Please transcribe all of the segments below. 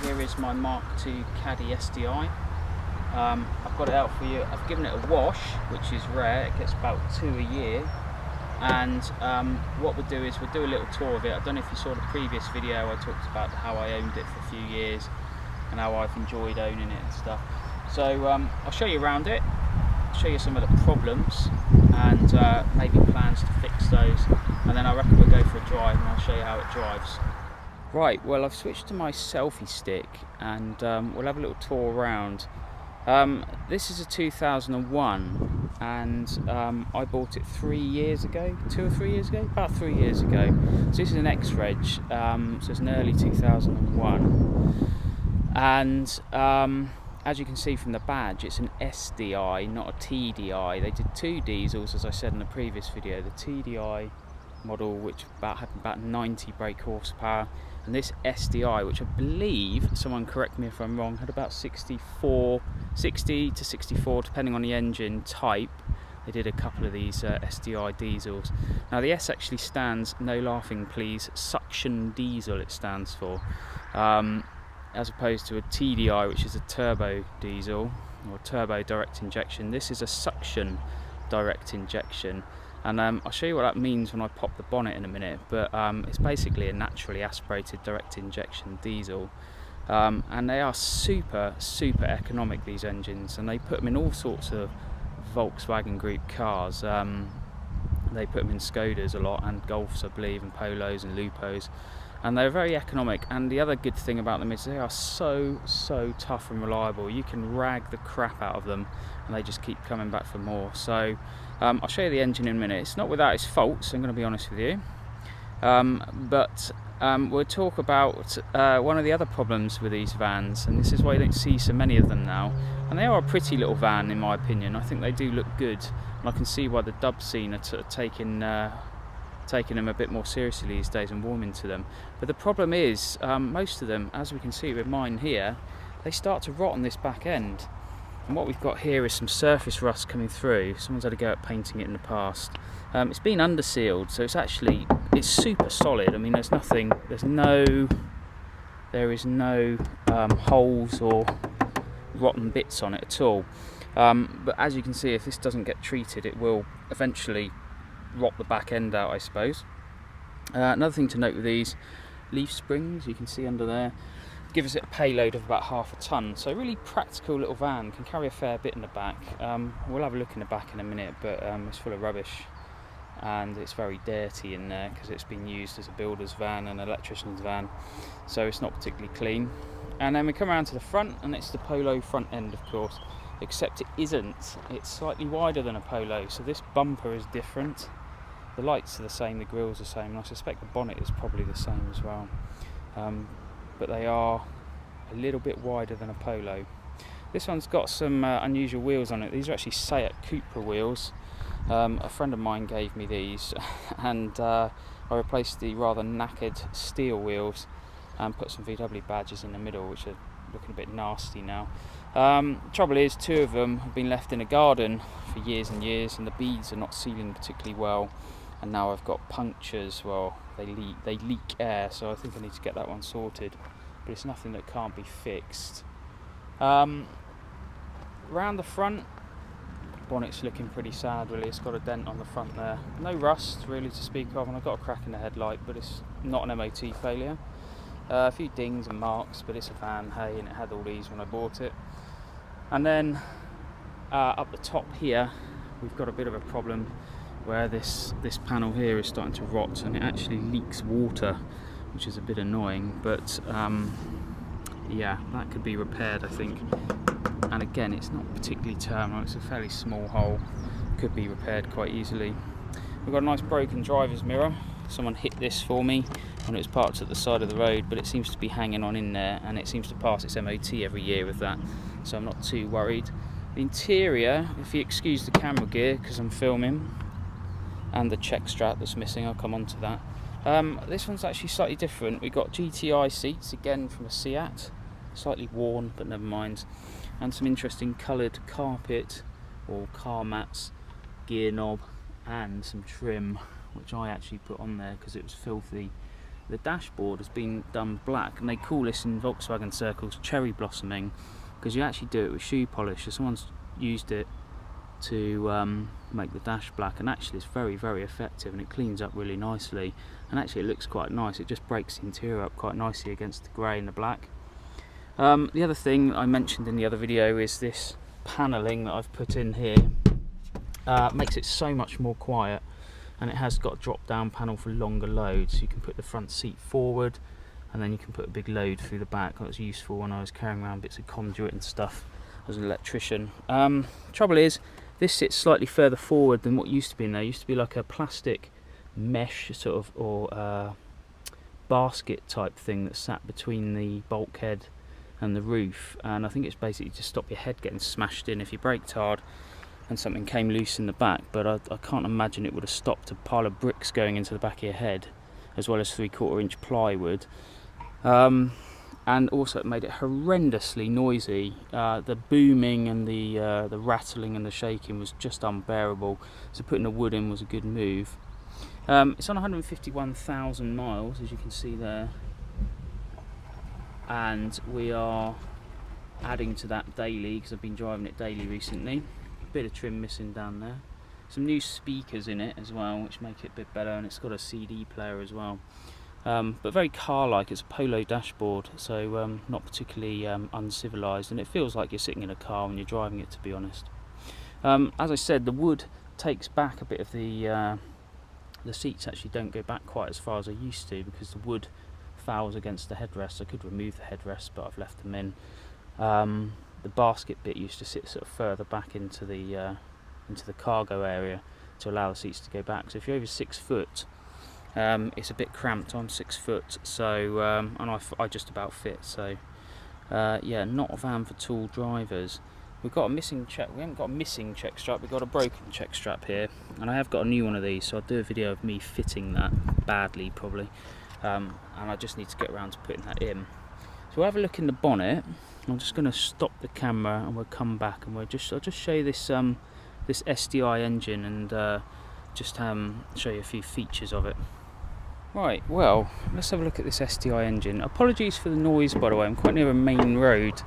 Here is my Mk2 Caddy SDI. I've got it out for you. I've given it a wash, which is rare. It gets about 2 a year. And what we'll do is we'll do a little tour of it. I don't know if you saw the previous video. I talked about how I owned it for a few years and how I've enjoyed owning it and stuff. So I'll show you around it, show you some of the problems and maybe plans to fix those, and then I reckon we'll go for a drive and I'll show you how it drives. Right, well, I've switched to my selfie stick and we'll have a little tour around. This is a 2001 and I bought it 3 years ago, 2 or 3 years ago? About 3 years ago. So this is an X-Reg, so it's an early 2001. And as you can see from the badge, it's an SDI, not a TDI. They did 2 diesels, as I said in the previous video. The TDI model, which had about 90 brake horsepower, and this SDI, which I believe, someone correct me if I'm wrong, had about 60 to 64, depending on the engine type. They did a couple of these SDI diesels. Now the S actually stands, no laughing please, suction diesel it stands for, as opposed to a TDI, which is a turbo diesel or turbo direct injection. This is a suction direct injection. And I'll show you what that means when I pop the bonnet in a minute, but it's basically a naturally aspirated direct injection diesel. And they are super economic, these engines, and they put them in all sorts of Volkswagen Group cars. They put them in Skodas a lot, and Golfs I believe, and Polos and Lupos, and they're very economic. And the other good thing about them is they are so tough and reliable. You can rag the crap out of them and they just keep coming back for more. So I'll show you the engine in a minute. It's not without its faults, I'm going to be honest with you, but we'll talk about one of the other problems with these vans, and this is why you don't see so many of them now. And they are a pretty little van in my opinion. I think they do look good, and I can see why the dub scene are taking them a bit more seriously these days and warming to them. But the problem is, most of them, as we can see with mine here, they start to rot on this back end. And what we've got here is some surface rust coming through. Someone's had a go at painting it in the past. It's been under sealed, so it's super solid. I mean, there is no holes or rotten bits on it at all. But as you can see, if this doesn't get treated, it will eventually rot the back end out, I suppose. Another thing to note with these leaf springs, you can see under there, gives it a payload of about ½ a ton. So really practical little van, can carry a fair bit in the back. We'll have a look in the back in a minute, but it's full of rubbish and it's very dirty in there because it's been used as a builder's van and electrician's van, so it's not particularly clean. And then we come around to the front, and it's the Polo front end, of course, except it isn't. It's slightly wider than a Polo, so this bumper is different. The lights are the same, the grille's the same, and I suspect the bonnet is probably the same as well. But they are a little bit wider than a Polo. This one's got some unusual wheels on it. These are actually Seat Cupra wheels. A friend of mine gave me these, and I replaced the rather knackered steel wheels and put some VW badges in the middle, which are looking a bit nasty now. Trouble is, 2 of them have been left in a garden for years and years, and the beads are not sealing particularly well, and now I've got punctures. Well, they leak air, so I think I need to get that one sorted, but it's nothing that can't be fixed. Round the front, bonnet's looking pretty sad really. It's got a dent on the front there, no rust really to speak of, and I've got a crack in the headlight, but it's not an MOT failure. A few dings and marks, but it's a van, hey, and it had all these when I bought it. And then up the top here, we've got a bit of a problem where this panel here is starting to rot, and it actually leaks water, which is a bit annoying, but yeah, that could be repaired, I think. And again, it's not particularly terminal, it's a fairly small hole, could be repaired quite easily. We've got a nice broken driver's mirror. Someone hit this for me when it was parked at the side of the road, but it seems to be hanging on in there, and it seems to pass its MOT every year with that, so I'm not too worried. The interior, if you excuse the camera gear because I'm filming, and the check strap that's missing, I'll come on to that. This one's actually slightly different. We've got GTI seats, again from a Seat, slightly worn, but never mind, and some interesting coloured carpet or car mats, gear knob, and some trim, which I actually put on there because it was filthy the dashboard has been done black, and they call this in Volkswagen circles cherry blossoming, because you actually do it with shoe polish. So someone's used it to make the dash black, and actually it's very, very effective, and it cleans up really nicely, and actually it looks quite nice. It just breaks the interior up quite nicely against the grey and the black. The other thing I mentioned in the other video is this panelling that I've put in here. Makes it so much more quiet, and it has got a drop down panel for longer loads, so you can put the front seat forward and then you can put a big load through the back. That was useful when I was carrying around bits of conduit and stuff as an electrician. Trouble is, this sits slightly further forward than what used to be in there. It used to be like a plastic mesh sort of, or basket type thing that sat between the bulkhead and the roof, and I think it's basically to stop your head getting smashed in if you braked hard and something came loose in the back. But I can't imagine it would have stopped a pile of bricks going into the back of your head, as well as 3/4 inch plywood. And also it made it horrendously noisy. The booming and the rattling and the shaking was just unbearable, so putting the wood in was a good move. It's on 151,000 miles, as you can see there, and we are adding to that daily because I've been driving it daily recently. Bit of trim missing down there. Some new speakers in it as well, which make it a bit better, and it's got a CD player as well. But very car-like. It's a Polo dashboard, so not particularly uncivilised, and it feels like you're sitting in a car when you're driving it, to be honest. As I said, the wood takes back a bit of the seats actually don't go back quite as far as I used to, because the wood fouls against the headrest. I could remove the headrest, but I've left them in. The basket bit used to sit sort of further back into the cargo area to allow the seats to go back. So if you're over 6 foot, it's a bit cramped. I'm 6 foot, so and I just about fit. So yeah, not a van for tall drivers. We've got a missing check. We haven't got a missing check strap. We've got a broken check strap here, and I have got a new one of these. So I'll do a video of me fitting that badly, probably, and I just need to get around to putting that in. So we'll have a look in the bonnet. I'm just going to stop the camera and we'll come back, and I'll just show you this this SDI engine, and just show you a few features of it. Right, well, let's have a look at this SDI engine. Apologies for the noise, by the way. I'm quite near a main road,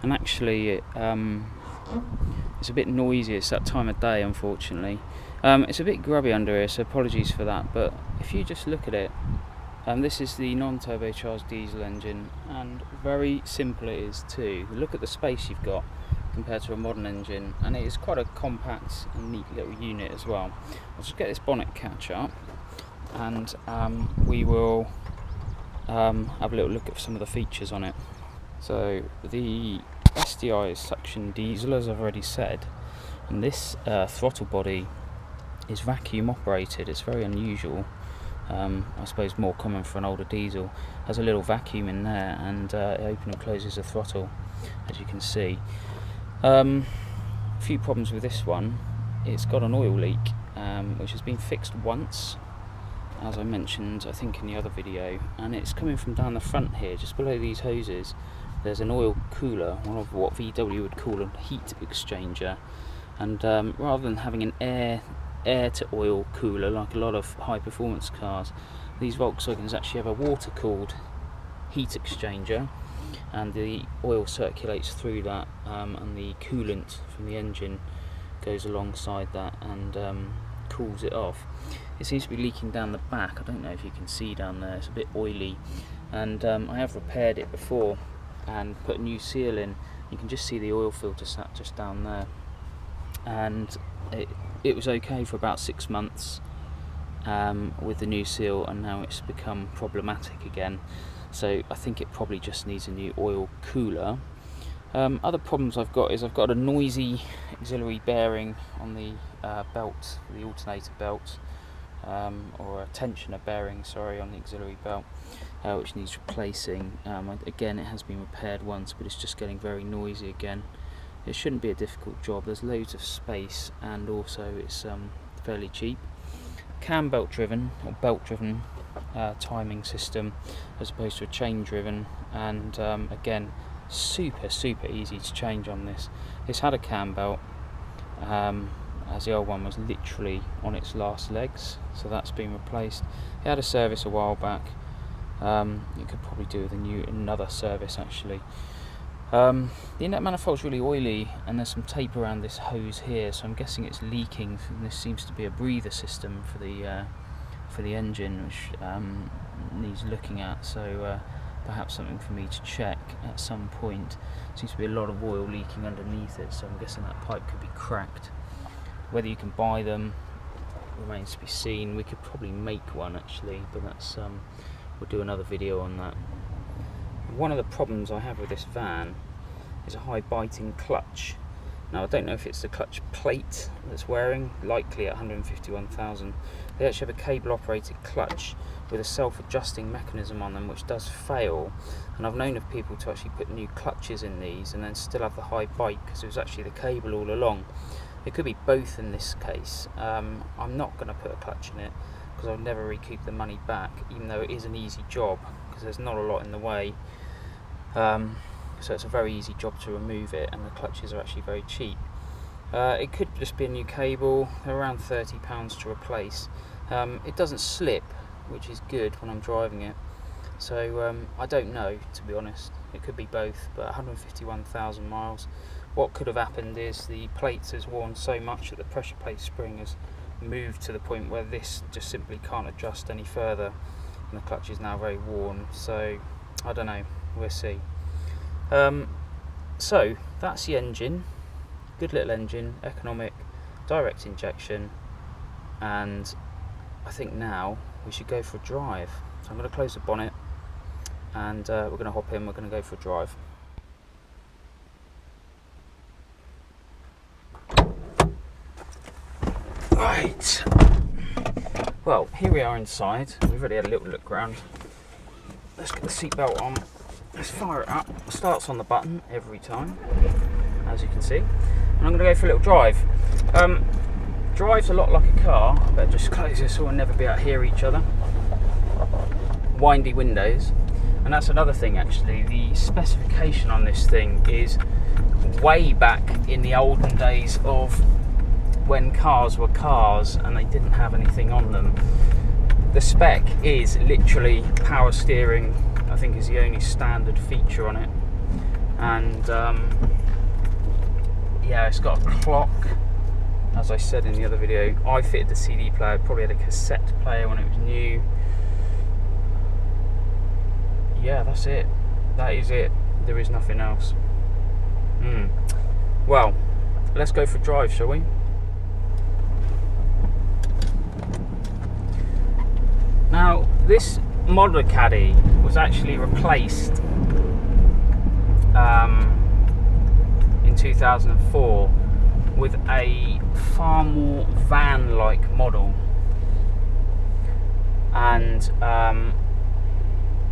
and actually it's a bit noisy. It's that time of day, unfortunately. It's a bit grubby under here, so apologies for that. But if you just look at it, this is the non-turbocharged diesel engine, and very simple it is too. Look at the space you've got compared to a modern engine, and it is quite a compact and neat little unit as well. I'll just get this bonnet catch up, and we will have a little look at some of the features on it. So the SDI is suction diesel, as I've already said, and this throttle body is vacuum operated. It's very unusual. I suppose more common for an older diesel. Has a little vacuum in there, and it opens and closes the throttle, as you can see. A few problems with this one. It's got an oil leak, which has been fixed once, as I mentioned I think in the other video, and it's coming from down the front here, just below these hoses. There's an oil cooler, one of what VW would call a heat exchanger, and rather than having an air to oil cooler like a lot of high performance cars, these Volkswagens actually have a water cooled heat exchanger, and the oil circulates through that, and the coolant from the engine goes alongside that and cools it off. It seems to be leaking down the back. I don't know if you can see down there, it's a bit oily, and I have repaired it before and put a new seal in. You can just see the oil filter sat just down there, and it was okay for about 6 months with the new seal, and now it's become problematic again. So I think it probably just needs a new oil cooler. Other problems I've got is I've got a noisy auxiliary bearing on the belt, the alternator belt, or a tensioner bearing, sorry, on the auxiliary belt, which needs replacing. Again, it has been repaired once, but it's just getting very noisy again. It shouldn't be a difficult job. There's loads of space, and also it's fairly cheap. Cam belt driven, or belt driven timing system, as opposed to a chain driven, and again, super easy to change on this. It's had a cam belt, as the old one was literally on its last legs, so that's been replaced. It had a service a while back, You could probably do with another service actually. The inlet manifold's really oily, and there's some tape around this hose here, so I'm guessing it's leaking. And this seems to be a breather system for the engine, which needs looking at. So perhaps something for me to check at some point. Seems to be a lot of oil leaking underneath it, so I'm guessing that pipe could be cracked. Whether you can buy them remains to be seen. We could probably make one actually, but that's we'll do another video on that. One of the problems I have with this van is a high biting clutch. Now I don't know if it's the clutch plate that's wearing, likely at 151,000. They actually have a cable operated clutch with a self-adjusting mechanism on them which does fail, and I've known of people to actually put new clutches in these and then still have the high bite because it was actually the cable all along. It could be both in this case. I'm not going to put a clutch in it because I'll never recoup the money back, even though it is an easy job because there's not a lot in the way. So it's a very easy job to remove it, and the clutches are actually very cheap. It could just be a new cable. They're around £30 to replace. It doesn't slip, which is good when I'm driving it. So I don't know, to be honest. It could be both, but 151,000 miles. What could have happened is the plates has worn so much that the pressure plate spring has moved to the point where this just simply can't adjust any further, and the clutch is now very worn. So I don't know, we'll see. So that's the engine. Good little engine, economic, direct injection, and I think now we should go for a drive. So I'm going to close the bonnet and we're going to hop in, we're going to go for a drive. Right, well, here we are inside. We've already had a little look around. Let's get the seatbelt on. Let's fire it up. It starts on the button every time, as you can see. And I'm going to go for a little drive. Drives a lot like a car. I better just close this so we'll never be able to hear each other. Windy windows. And that's another thing actually. The specification on this thing is way back in the olden days of when cars were cars and they didn't have anything on them. The spec is literally power steering, I think, is the only standard feature on it. And yeah, it's got a clock, as I said in the other video. I fitted the CD player, probably had a cassette player when it was new. Yeah, that's it. That is it. There is nothing else. Well, let's go for a drive, shall we? Now, this model Caddy was actually replaced in 2004 with a far more van-like model, and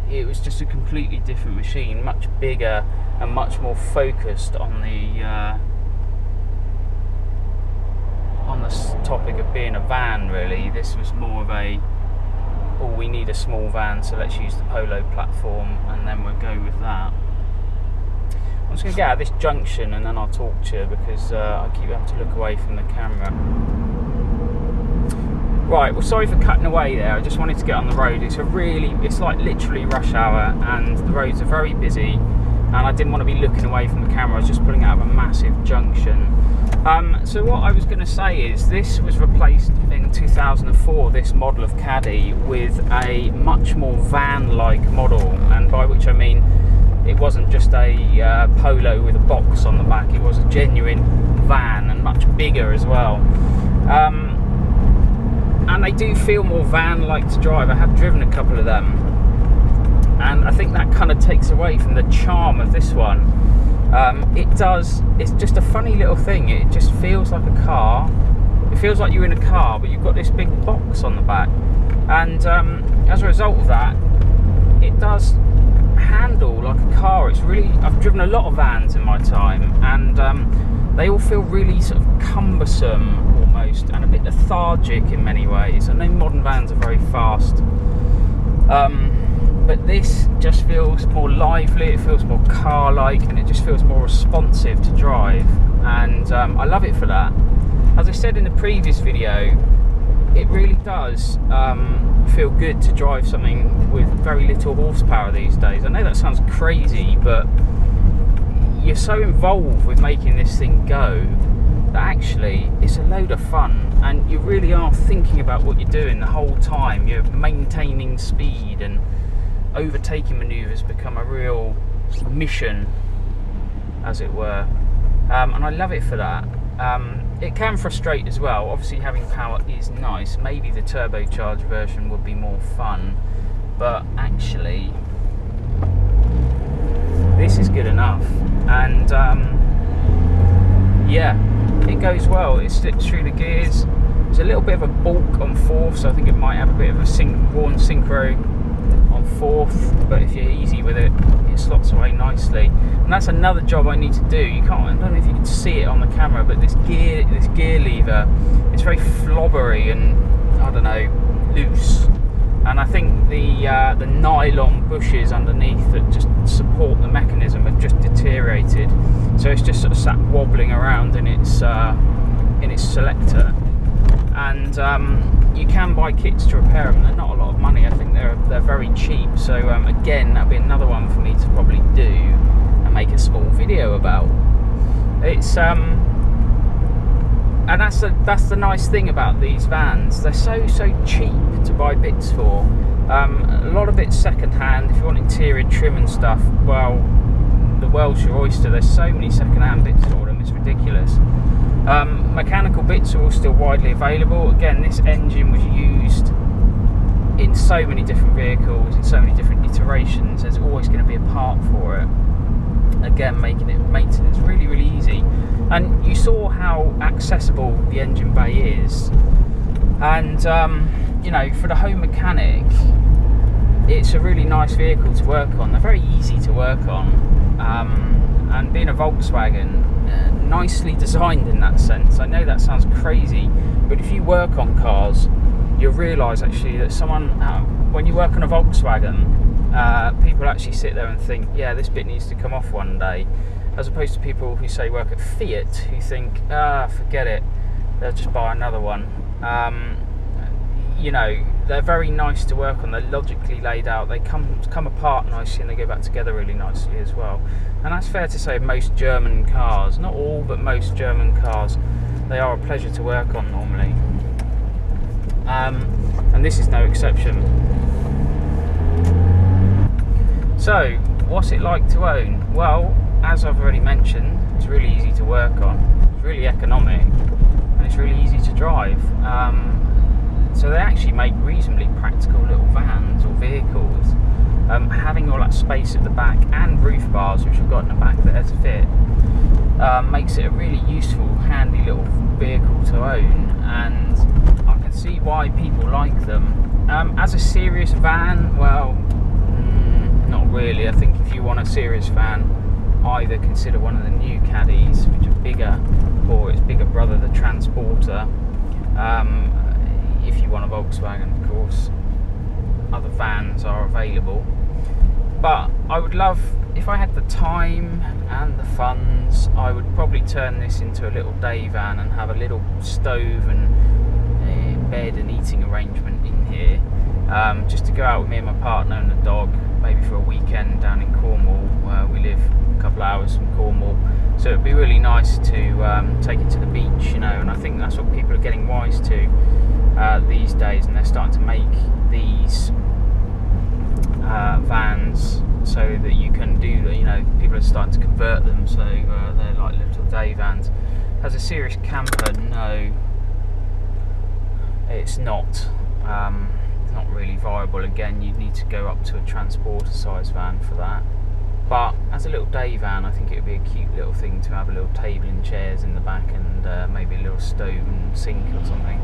it was just a completely different machine, much bigger and much more focused on the topic of being a van. Really, this was more of a, oh, we need a small van, so let's use the Polo platform, and then we'll go with that. I'm just going to get out of this junction and then I'll talk to you, because I keep having to look away from the camera. Right, well, sorry for cutting away there. I just wanted to get on the road. It's like literally rush hour, and the roads are very busy, and I didn't want to be looking away from the camera. I was just pulling out of a massive junction. So what I was going to say is, this was replaced in 2004, this model of Caddy, with a much more van-like model, and by which I mean it wasn't just a Polo with a box on the back. It was a genuine van, and much bigger as well. And they do feel more van-like to drive. I have driven a couple of them, and I think that kind of takes away from the charm of this one. It does, it's just a funny little thing. It just feels like a car. It feels like you're in a car, but you've got this big box on the back. And as a result of that, it does handle like a car. It's really, I've driven a lot of vans in my time, and they all feel really sort of cumbersome almost, and a bit lethargic in many ways. I know modern vans are very fast, but this just feels more lively, it feels more car-like, and it just feels more responsive to drive, and I love it for that. As I said in the previous video, it really does feel good to drive something with very little horsepower these days. I know that sounds crazy, but you're so involved with making this thing go that actually it's a load of fun, and you really are thinking about what you're doing the whole time. You're maintaining speed, and overtaking manoeuvres become a real mission, as it were, and I love it for that. It can frustrate as well. Obviously having power is nice. Maybe the turbocharged version would be more fun, but actually this is good enough. And yeah, it goes well. It slips through the gears. There's a little bit of a balk on fourth, so I think it might have a bit of a worn synchro on fourth, but if you're easy with it, it slots away nicely. And that's another job I need to do. I don't know if you can see it on the camera, but this gear lever is very flobbery and, I don't know, loose. And I think the nylon bushes underneath that just support the mechanism have just deteriorated, so it's just sort of sat wobbling around in its selector. And you can buy kits to repair them. They're not a lot of money. I think they're very cheap. So again, that'll be another one for me to probably do and make a small video about. It's and that's the nice thing about these vans. They're so cheap to buy bits for. A lot of it's second hand. If you want interior trim and stuff, well, the world's your oyster. There's so many second hand bits for them, it's ridiculous. Mechanical bits are all still widely available. Again, this engine was used in so many different vehicles, in so many different iterations. There's always going to be a part for it. Again, making it maintenance really, really easy. And you saw how accessible the engine bay is. And you know, for the home mechanic, it's a really nice vehicle to work on. They're very easy to work on. And being a Volkswagen, nicely designed in that sense. I know that sounds crazy, but if you work on cars, you'll realise actually that when you work on a Volkswagen, people actually sit there and think, yeah, this bit needs to come off one day, as opposed to people who say work at Fiat who think, forget it, they'll just buy another one. You know, they're very nice to work on. They're logically laid out. They come apart nicely and they go back together really nicely as well. And that's fair to say of most German cars. Not all, but most German cars. They are a pleasure to work on normally. And this is no exception. So, what's it like to own? Well, as I've already mentioned, it's really easy to work on. It's really economic. And it's really easy to drive. So they actually make reasonably practical little vans or vehicles. Having all that space at the back and roof bars, which I've got in the back there to fit, makes it a really useful, handy little vehicle to own. And I can see why people like them. As a serious van, well, not really. I think if you want a serious van, either consider one of the new Caddies, which are bigger, or its bigger brother, the Transporter. If you want a Volkswagen, of course, other vans are available. But I would love, if I had the time and the funds, I would probably turn this into a little day van and have a little stove and bed and eating arrangement in here, just to go out with me and my partner and the dog, maybe for a weekend down in Cornwall, where we live a couple of hours from Cornwall. So it'd be really nice to take it to the beach, you know, and I think that's what people are getting wise to these days, and they're starting to make these vans so that you can do the, you know, people are starting to convert them, so they're like little day vans. As a serious camper, no, it's not. It's not really viable. Again, you'd need to go up to a Transporter size van for that. But as a little day van, I think it would be a cute little thing to have a little table and chairs in the back, and maybe a little stove and sink or something.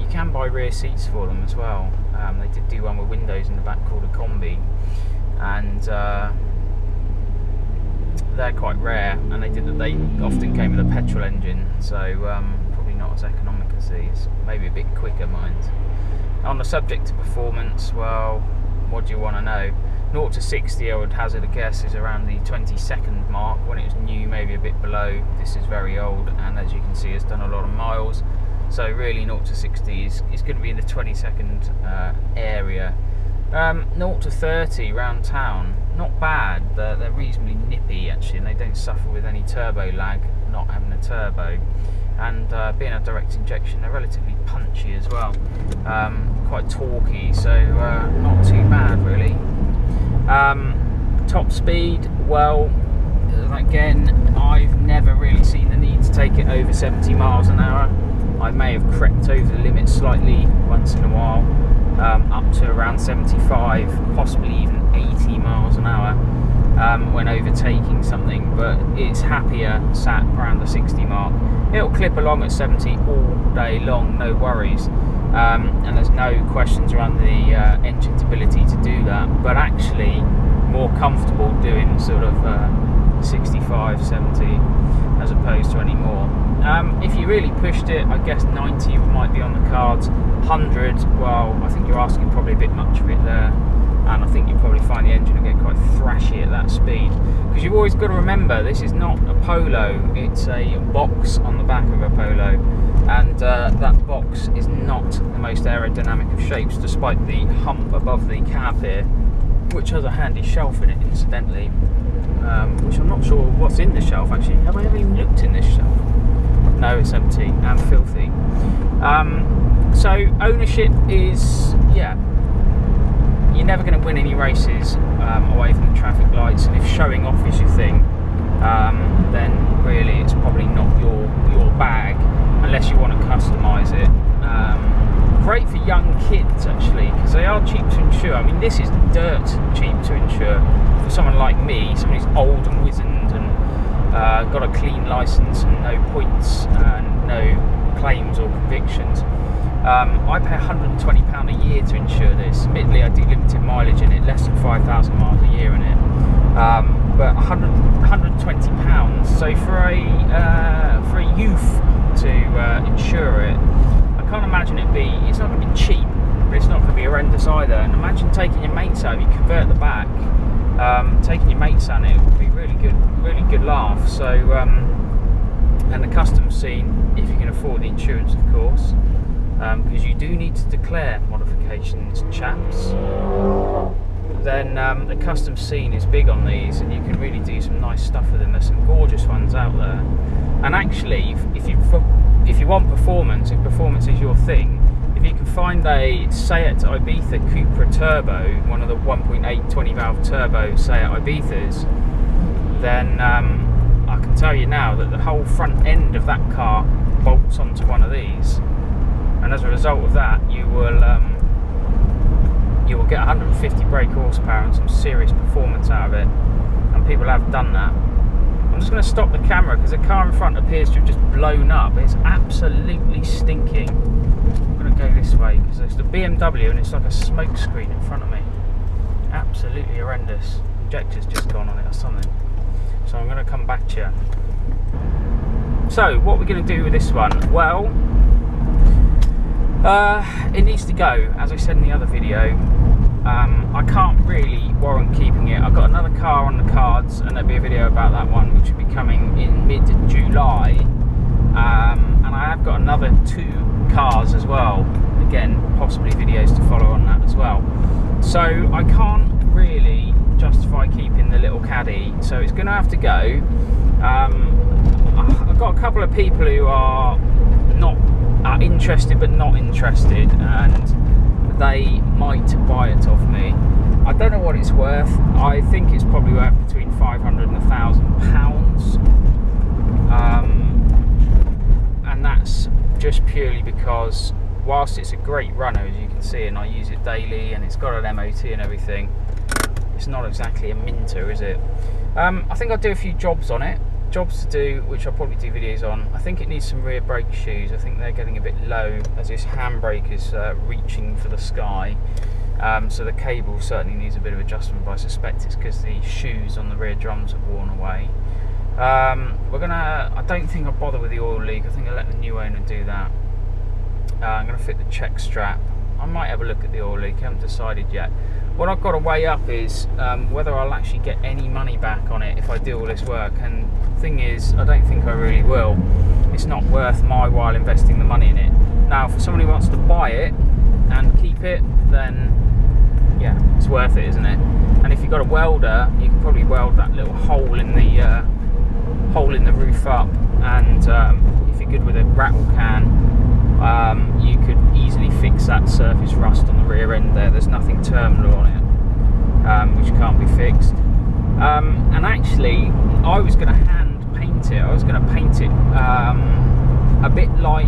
You can buy rear seats for them as well. They did do one with windows in the back called a Combi, and they're quite rare, and they often came with a petrol engine, so probably not as economic as these, maybe a bit quicker, mind. On the subject of performance, well, what do you want to know? 0 to 60, I would hazard a guess, is around the 20-second mark. When it was new, maybe a bit below. This is very old, and as you can see, it's done a lot of miles. So really 0 to 60 is going to be in the 20-second area. 0 to 30 round town, not bad. They're reasonably nippy actually, and they don't suffer with any turbo lag, not having a turbo. And being a direct injection, they're relatively punchy as well, quite torquey, so not too bad really. Top speed, well, again, I've never really seen the need to take it over 70 miles an hour. I may have crept over the limit slightly once in a while, up to around 75, possibly even 80 miles an hour when overtaking something, but it's happier sat around the 60 mark. It'll clip along at 70 all day long, no worries, and there's no questions around the engine's ability to do that, but actually more comfortable doing sort of 65, 70 as opposed to any more. If you really pushed it, I guess 90 might be on the cards. 100, well, I think you're asking probably a bit much of it there, and I think you'll probably find the engine will get quite thrashy at that speed, because you've always got to remember this is not a Polo, it's a box on the back of a Polo, and that box is not the most aerodynamic of shapes, despite the hump above the cab here, which has a handy shelf in it incidentally, which I'm not sure what's in the shelf actually. Have I ever even looked in this shelf? No, it's empty and filthy. So ownership is, yeah, you're never going to win any races away from the traffic lights, and if showing off is your thing, then really it's probably not your bag, unless you want to customise it. Great for young kids actually, because they are cheap to insure. I mean, this is dirt cheap to insure for someone like me, someone who's old and wizened and got a clean licence and no points and no claims or convictions. I pay £120 a year to insure this. Admittedly, I do limited mileage in it, less than 5,000 miles a year in it, but £120. So for a youth to insure it, I can't imagine it's not going to be cheap, but it's not going to be horrendous either. And imagine taking your mates out. If you convert the back, taking your mates out, it would be really good laugh. So, and the custom scene, if you can afford the insurance, of course, because you do need to declare modifications, chaps. Then the custom scene is big on these, and you can really do some nice stuff with them. There's some gorgeous ones out there. And actually, if you want performance, if performance is your thing, if you can find a Seat Ibiza Cupra Turbo, one of the 1.8 20 valve turbo Seat Ibizas, then I can tell you now that the whole front end of that car bolts onto one of these, and as a result of that, you will get 150 brake horsepower and some serious performance out of it, and people have done that. I'm just going to stop the camera because the car in front appears to have just blown up. It's absolutely stinking. I'm going to go this way because there's the BMW and it's like a smoke screen in front of me. Absolutely horrendous. Injector's just gone on it or something. So I'm going to come back to you. So what we're going to do with this one? Well, it needs to go, as I said in the other video. I can't really warrant keeping it. I've got another car on the cards, and there'll be a video about that one, which will be coming in mid-July. And I have got another 2 cars as well. Again, possibly videos to follow on that as well. So I can't really justify keeping the little Caddy, so it's going to have to go. I've got a couple of people who are interested but not interested, and they might buy it off me. I don't know what it's worth. I think it's probably worth between £500 and £1,000, and that's just purely because whilst it's a great runner, as you can see, and I use it daily, and it's got an MOT and everything, it's not exactly a minter, is it? I think I'll do a few jobs on it. Jobs to do, which I'll probably do videos on. I think it needs some rear brake shoes. I think they're getting a bit low as this handbrake is reaching for the sky. So the cable certainly needs a bit of adjustment, but I suspect it's because the shoes on the rear drums have worn away. I don't think I'll bother with the oil leak. I think I'll let the new owner do that. I'm gonna fit the check strap I might have a look at the oil leak, I haven't decided yet. What I've got to weigh up is whether I'll actually get any money back on it if I do all this work, and the thing is, I don't think I really will. It's not worth my while investing the money in it. Now, for someone who wants to buy it and keep it, then yeah, it's worth it, isn't it? And if you've got a welder, you can probably weld that little hole in the roof up, and if you're good with a rattle can, you could easily fix that surface rust on the rear end there. There's nothing terminal on it, which can't be fixed. And actually, I was going to hand paint it. I was going to paint it a bit like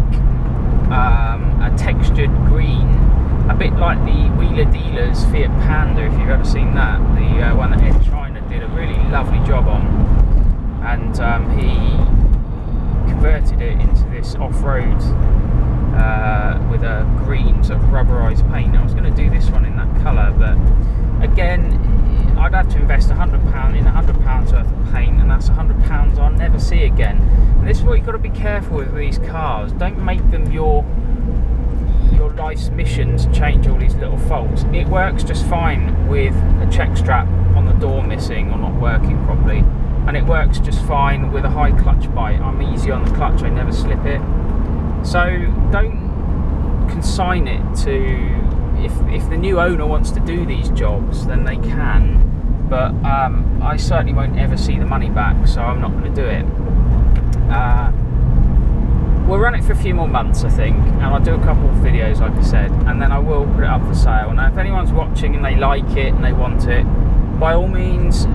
a textured green, a bit like the Wheeler Dealers Fiat Panda, if you've ever seen that. The one that Ed China did a really lovely job on, and he converted it into this off-road with a green sort of rubberized paint. I was going to do this one in that colour, but again, I'd have to invest £100 in £100 worth of paint, and that's £100 I'll never see again. And this is what you've got to be careful with these cars. Don't make them your life's mission to change all these little faults. It works just fine with a check strap on the door missing or not working properly, and it works just fine with a high clutch bite. I'm easy on the clutch, I never slip it. So don't consign it to, if the new owner wants to do these jobs, then they can, but I certainly won't ever see the money back, so I'm not going to do it. We'll run it for a few more months, I think, and I'll do a couple of videos, like I said, and then I will put it up for sale. Now, if anyone's watching and they like it and they want it, by all means,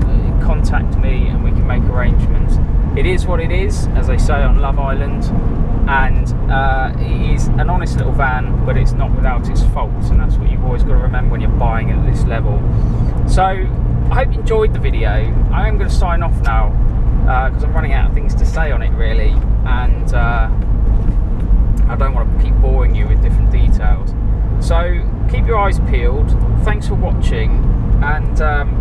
contact me and we can make arrangements. It is what it is, as they say on Love Island, and it is an honest little van, but it's not without its faults, and that's what you've always got to remember when you're buying at this level. So, I hope you enjoyed the video. I am going to sign off now, because I'm running out of things to say on it, really, and I don't want to keep boring you with different details. So keep your eyes peeled. Thanks for watching, and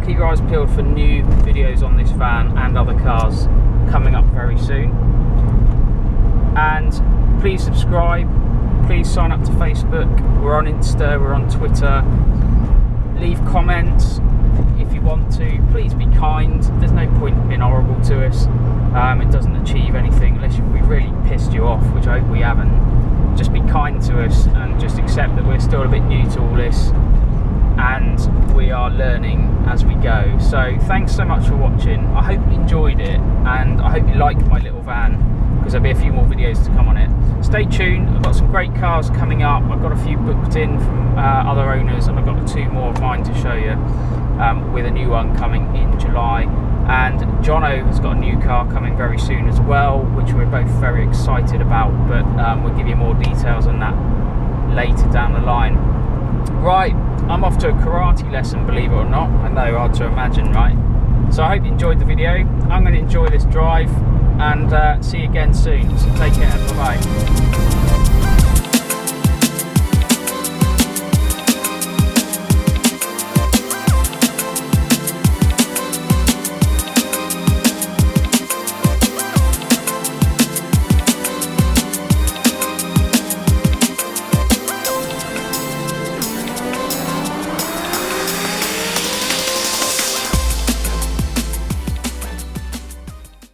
keep your eyes peeled for new videos on this van and other cars coming up very soon. And please subscribe, please sign up to Facebook, we're on Insta, we're on Twitter. Leave comments if you want to. Please be kind. There's no point in being horrible to us. It doesn't achieve anything unless we really pissed you off, which I hope we haven't. Just be kind to us and just accept that we're still a bit new to all this, and we are learning as we go. So thanks so much for watching. I hope you enjoyed it, and I hope you like my little van, because there'll be a few more videos to come on it. Stay tuned, I've got some great cars coming up. I've got a few booked in from other owners, and I've got 2 more of mine to show you, with a new one coming in July. And Jono has got a new car coming very soon as well, which we're both very excited about, but we'll give you more details on that later down the line. Right, I'm off to a karate lesson, believe it or not. I know, hard to imagine, right? So I hope you enjoyed the video. I'm going to enjoy this drive, and see you again soon. So take care, bye bye.